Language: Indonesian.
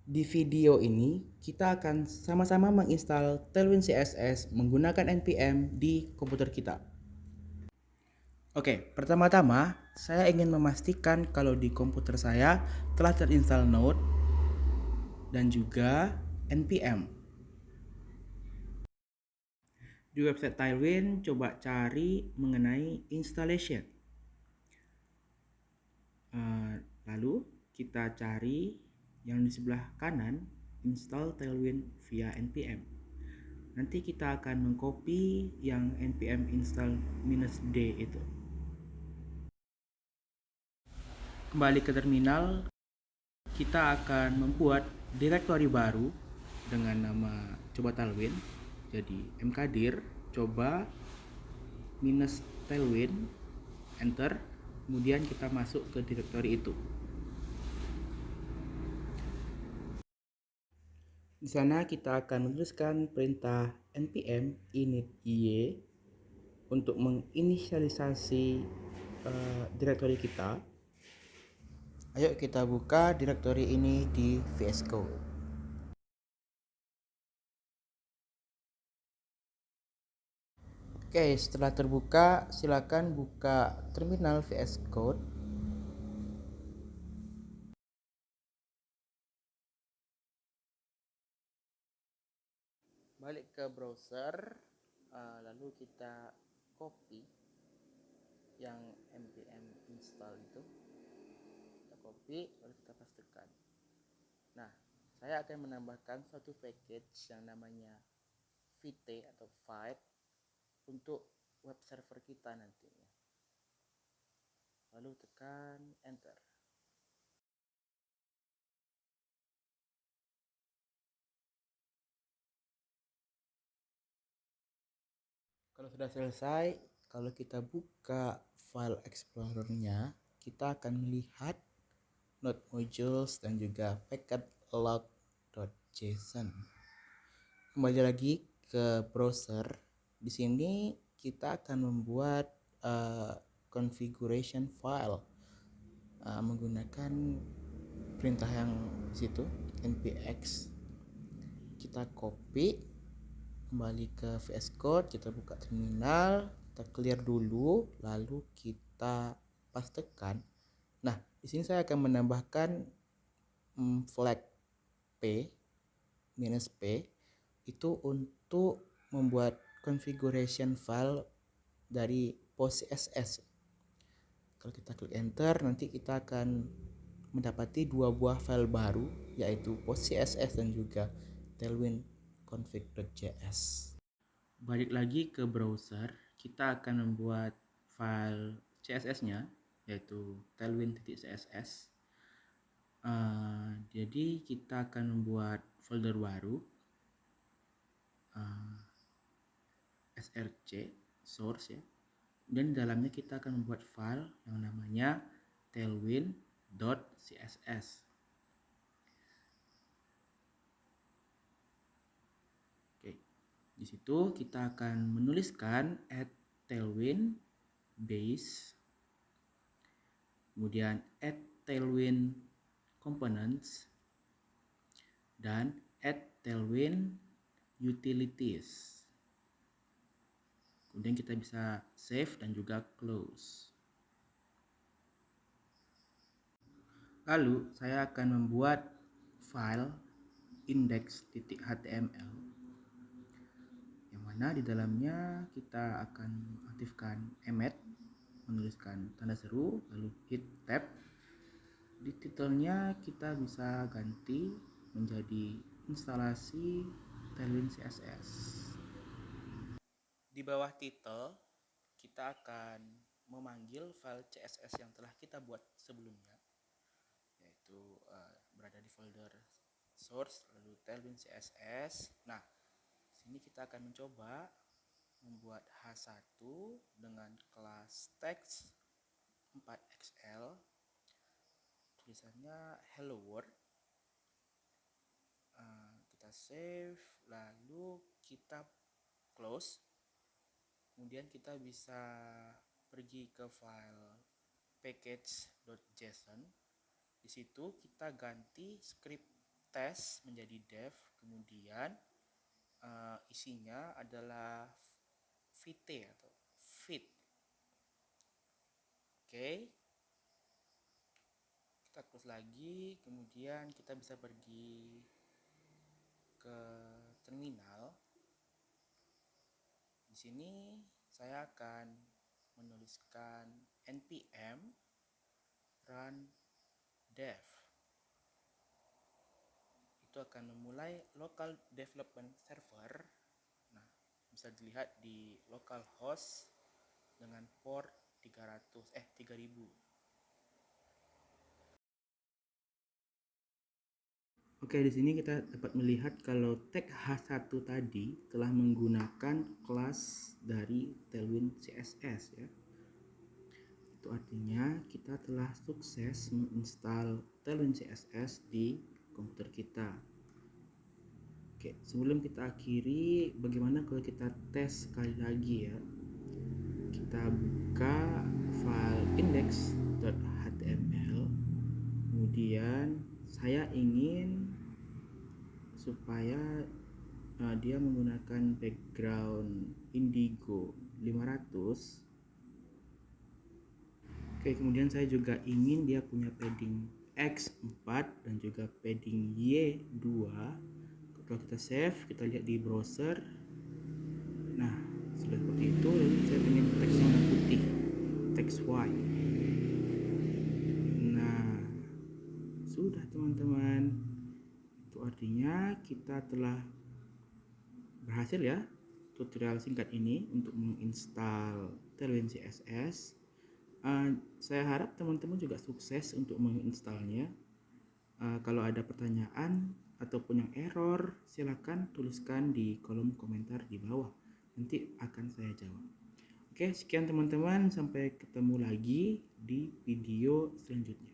Di video ini, kita akan sama-sama menginstal Tailwind CSS menggunakan npm di komputer kita. Oke, pertama-tama saya ingin memastikan kalau di komputer saya telah terinstall Node dan juga npm. Di website Tailwind, coba cari mengenai installation. Lalu kita cari yang di sebelah kanan, install Tailwind via npm. Nanti kita akan mengcopy yang npm install -d itu. Kembali ke terminal, kita akan membuat direktori baru dengan nama coba Tailwind. Jadi mkdir coba -tailwind, enter, kemudian kita masuk ke direktori itu. Di sana kita akan menuliskan perintah npm init y untuk menginisialisasi direktori kita. Ayo kita buka direktori ini di VS Code. Oke, setelah terbuka, silakan buka terminal VS Code. Balik ke browser, lalu kita copy yang npm install itu. Kita copy, lalu kita pastekan. Nah, saya akan menambahkan suatu package yang namanya vt atau Vite untuk web server kita nantinya. Lalu tekan enter. Kalau sudah selesai, kalau kita buka file explorer-nya, kita akan melihat node modules dan juga packet log.json. Kembali lagi ke browser. Di sini kita akan membuat configuration file menggunakan perintah yang di situ npx. Kita copy, kembali ke VS Code, kita buka terminal, kita clear dulu, lalu kita pastekan. Nah, di sini saya akan menambahkan flag p -p itu untuk membuat configuration file dari post CSS. Kalau kita klik enter, nanti kita akan mendapati dua buah file baru, yaitu post CSS dan juga tailwind config.js. Balik lagi ke browser, kita akan membuat file CSS-nya, yaitu tailwind.css. Jadi kita akan membuat folder baru, src source ya, dan di dalamnya kita akan membuat file yang namanya tailwind.css. Oke, di situ kita akan menuliskan add tailwind base, kemudian add tailwind components, dan add tailwind utilities. Kemudian kita bisa save dan juga close. Lalu saya akan membuat file index.html yang mana di dalamnya kita akan aktifkan emmet, menuliskan tanda seru, lalu hit tab. Di titelnya kita bisa ganti menjadi instalasi Tailwind CSS. Di bawah titel kita akan memanggil file CSS yang telah kita buat sebelumnya, yaitu berada di folder source lalu tailwind CSS. Nah, sini kita akan mencoba membuat H1 dengan kelas text 4XL, tulisannya hello world. Kita save, lalu kita close. Kemudian kita bisa pergi ke file package.json. Di situ kita ganti script tes menjadi dev, kemudian isinya adalah VT atau fit. Oke, kita close lagi, kemudian kita bisa pergi ke terminal. Di sini saya akan menuliskan npm run dev. Itu akan memulai local development server. Nah, bisa dilihat di localhost dengan port 3000. Oke, di sini kita dapat melihat kalau tag H1 tadi telah menggunakan kelas dari Tailwind CSS ya. Itu artinya kita telah sukses menginstal Tailwind CSS di komputer kita. Oke, sebelum kita akhiri, bagaimana kalau kita tes sekali lagi ya. Kita buka file index.html. Kemudian saya ingin supaya dia menggunakan background indigo 500. Oke, kemudian saya juga ingin dia punya padding X4 dan juga padding Y2. Kalau kita save, kita lihat di browser. Nah, sudah seperti itu. Lalu saya ingin teks warna putih, teks white. Nah, sudah teman-teman. Itu artinya kita telah berhasil ya tutorial singkat ini untuk menginstal Tailwind CSS. Saya harap teman-teman juga sukses untuk menginstalnya. Kalau ada pertanyaan ataupun yang error, silakan tuliskan di kolom komentar di bawah. Nanti akan saya jawab. Oke, sekian teman-teman. Sampai ketemu lagi di video selanjutnya.